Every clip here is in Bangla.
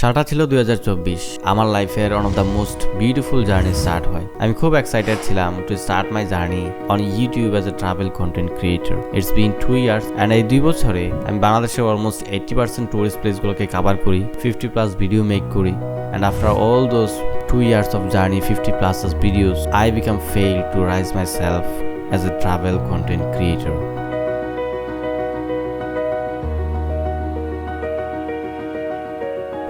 সালটা ছিল 2024। আমার লাইফের one of the most beautiful journey start হয়। আমি খুব এক্সাইটেড ছিলাম to start my journey on YouTube as a travel content creator. It's been 2 years and এই 2 বছরে আমি বাংলাদেশের অলমোস্ট 80% টুরিস্ট প্লেসগুলোকে কভার করি, 50+ ভিডিও মেক করি। And after all those 2 years of journey, 50+ videos, I become failed to rise myself as a travel content creator.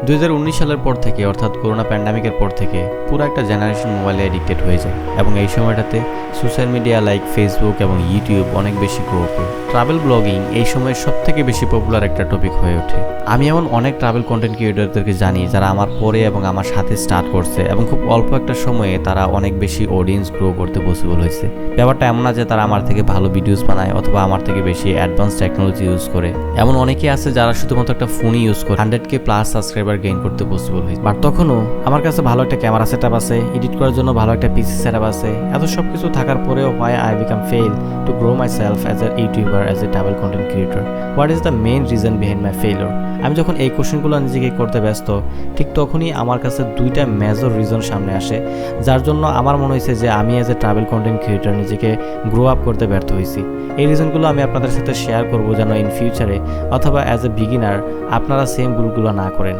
2019 সালের পর থেকে অর্থাৎ করোনা প্যান্ডামিকের পর থেকে পুরো একটা জেনারেশন মোবাইলে অ্যাডিক্টেড হয়ে যায় এবং এই সময়টাতে সোশ্যাল মিডিয়া লাইক ফেসবুক এবং ইউটিউব অনেক বেশি গ্রো করে। ট্রাভেল ব্লগিং এই সময় সবথেকে বেশি পপুলার একটা টপিক হয়ে ওঠে। আমি এমন অনেক ট্রাভেল কন্টেন্ট ক্রিয়েটরদেরকে জানি যারা আমার পরে এবং আমার সাথে স্টার্ট করছে এবং খুব অল্প একটা সময়ে তারা অনেক বেশি অডিয়েন্স গ্রো করতে পসিবল হয়েছে। ব্যাপারটা এমন না যে তারা আমার থেকে ভালো ভিডিওস বানায় অথবা আমার থেকে বেশি অ্যাডভান্স টেকনোলজি ইউজ করে। এমন অনেকেই আছে যারা শুধুমাত্র একটা ফোনই ইউজ করে 100K+ সাবস্ক্রাইবার গেইন করতে পসিবল হয়েছে। বাট তখনও আমার কাছে ভালো একটা ক্যামেরা সেটআপ আছে, এডিট করার জন্য ভালো একটা পিসি সেটআপ আছে। এত সব কিছু থাকার পরেও why I become fail to grow myself as a YouTuber, as a travel content creator? What is the main reason behind my failure? আমি যখন এই কোশ্চেনগুলো নিজেকে করতে ব্যস্ত, ঠিক তখনই আমার কাছে 2টা মেজর রিজন সামনে আসে যার জন্য আমার মনে হয়েছে যে আমি as a travel content creator নিজেকে গ্রো আপ করতে ব্যর্থ হয়েছি। এই রিজনগুলো আমি আপনাদের সাথে শেয়ার করবো যেন ইন ফিউচারে অথবা অ্যাজ এ বিগিনার আপনারা সেম ভুলগুলো না করেন।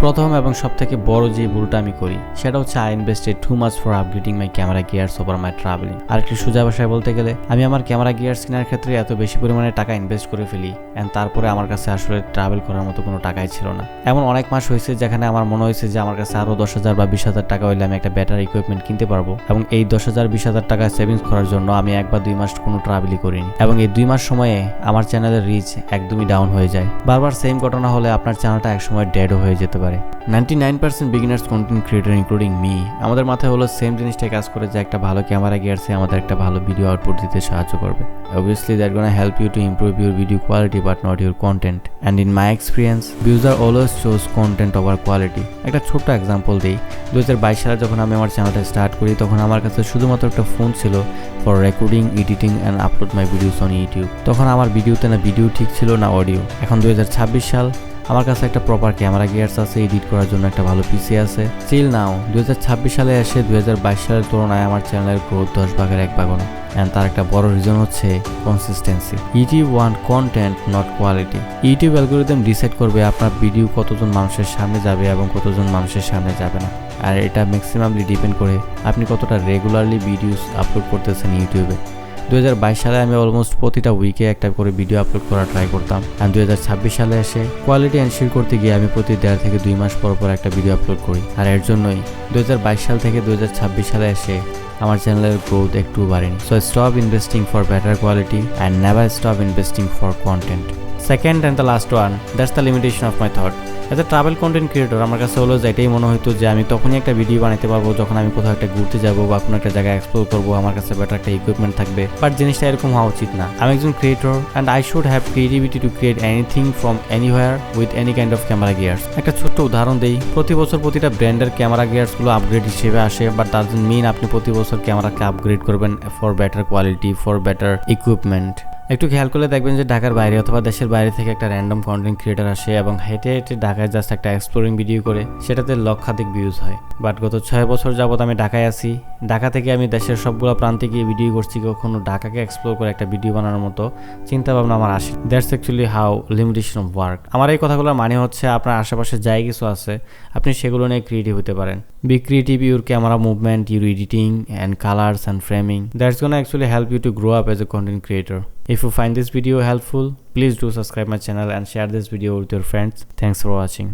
প্রথম এবং সবথেকে বড় যে ভুলটা আমি করি সেটা হচ্ছে I invested too much for upgrading my camera gears over my travelling. আর একটু সোজা ভাষায় বলতে গেলে আমি আমার ক্যামেরা গিয়ার্স কেনার ক্ষেত্রে এত বেশি পরিমাণে টাকা ইনভেস্ট করে ফেলি অ্যান্ড তারপরে আমার কাছে আসলে ট্রাভেল করার মতো কোনো টাকাই ছিল না। এমন অনেক মাস হয়েছে যেখানে আমার মনে হয়েছে যে আমার কাছে আরও 10,000 বা 20,000 টাকা হইলে আমি একটা বেটার ইকুইপমেন্ট কিনতে পারবো এবং এই 10,000-20,000 টাকা সেভিংস করার জন্য আমি 1 বা 2 মাস কোনো ট্রাভেলই করিনি এবং এই 2 মাস সময়ে আমার চ্যানেলের রিচ একদমই ডাউন হয়ে যায়। বারবার সেম ঘটনা হলে আপনার চ্যানেলটা একসময় ডেডও হয়ে যেতে পারে। 99% beginners content creator including me আমাদের মাথায় হলো সেম জিনিসটাই কাজ করে যে একটা ভালো ক্যামেরা গিয়ারসে আমাদের একটা ভালো ভিডিও আউটপুট দিতে সাহায্য করবে। Obviously that gonna help you to improve your video quality but not your content. And in my experience, user always chose content over quality. একটা ছোট্ট এক্সাম্পল দিই, 2022 সালে যখন আমি আমার চ্যানেলটা স্টার্ট করি তখন আমার কাছে শুধুমাত্র একটা ফোন ছিল for recording, editing and upload my videos on YouTube. তখন আমার ভিডিওতে না ভিডিও ঠিক ছিল না অডিও। এখন 2026 সাল, আমার কাছে একটা প্রপার ক্যামেরা গিয়ার্স আছে, এডিট করার জন্য একটা ভালো পিসি আছে। স্টিল নাও 2026 সালে এসে 2022 সালের তুলনায় আমার চ্যানেলের গ্রোথ 10 ভাগের 1 ভাগও না। অ্যান্ড তার একটা বড় রিজন হচ্ছে consistency. YouTube want content not quality. YouTube algorithm decide করবে আপনার ভিডিও কতজন মানুষের সামনে যাবে এবং কতজন মানুষের সামনে যাবে না। আর এটা ম্যাক্সিমামলি ডিপেন্ড করে আপনি কতটা রেগুলারলি ভিডিওস আপলোড করতেছেন ইউটিউবে। 2022 সালে আমি অলমোস্ট প্রতিটা উইকে একটা করে ভিডিও আপলোড করার ট্রাই করতাম আর 2026 সালে এসে কোয়ালিটি এনশিওর করতে গিয়ে আমি প্রতি 1.5 থেকে 2 মাস পর পর একটা ভিডিও আপলোড করি। আর এর জন্যই 2022 সাল থেকে 2026 সালে এসে আমার চ্যানেলের গ্রোথ একটু বাড়েনি। So stop investing for better quality and never stop investing for content. Second and the last one, that's the limitation of my thought. As a travel content creator আমার কাছে হলো এটাই মনে হতো যে আমি তখনই একটা ভিডিও বানাতে পারবো যখন আমি কোথাও একটা ঘুরতে যাবো বা কোনো একটা জায়গায় এক্সপ্লোর করবো, আমার কাছে বেটার একটা ইকুইপমেন্ট থাকবে। বাট জিনিসটা এরকম হওয়া উচিত না। আমি একজন creator and I should have creativity to create anything from anywhere with any kind of camera gears. একটা ছোট্ট উদাহরণ দেই, প্রতি বছর প্রতিটা ব্র্যান্ডের ক্যামেরা গিয়ার্সগুলো আপগ্রেড হিসেবে আসে, বাট তার জন্য মিন আপনি প্রতি বছর ক্যামেরাকে আপগ্রেড করবেন for better quality, for better equipment. একটু খেয়াল করলে দেখবেন যে ঢাকার বাইরে অথবা দেশের বাইরে থেকে একটা র্যান্ডম কন্টেন্ট ক্রিয়েটর আসে এবং হেঁটে হেঁটে ঢাকায় জাস্ট একটা এক্সপ্লোরিং ভিডিও করে, সেটাতে লক্ষাধিক ভিউজ হয়। বাট গত 6 বছর যাবত আমি ঢাকায় আছি, ঢাকা থেকে আমি দেশের সবগুলো প্রান্তে গিয়ে ভিডিও করছি, কখনো ঢাকাকে এক্সপ্লোর করে একটা ভিডিও বানানোর মতো চিন্তা ভাবনা আমার আসে। That's actually how limitation of work. আমার এই কথাগুলোর মানে হচ্ছে আপনার আশেপাশে যাই কিছু আছে আপনি সেগুলো নিয়ে ক্রিয়েটিভ হতে পারেন। Be creative your camera movement, your editing and colours and framing. That's gonna actually help you to grow up as a content creator. If you find this video helpful, please do subscribe my channel and share this video with your friends. Thanks for watching.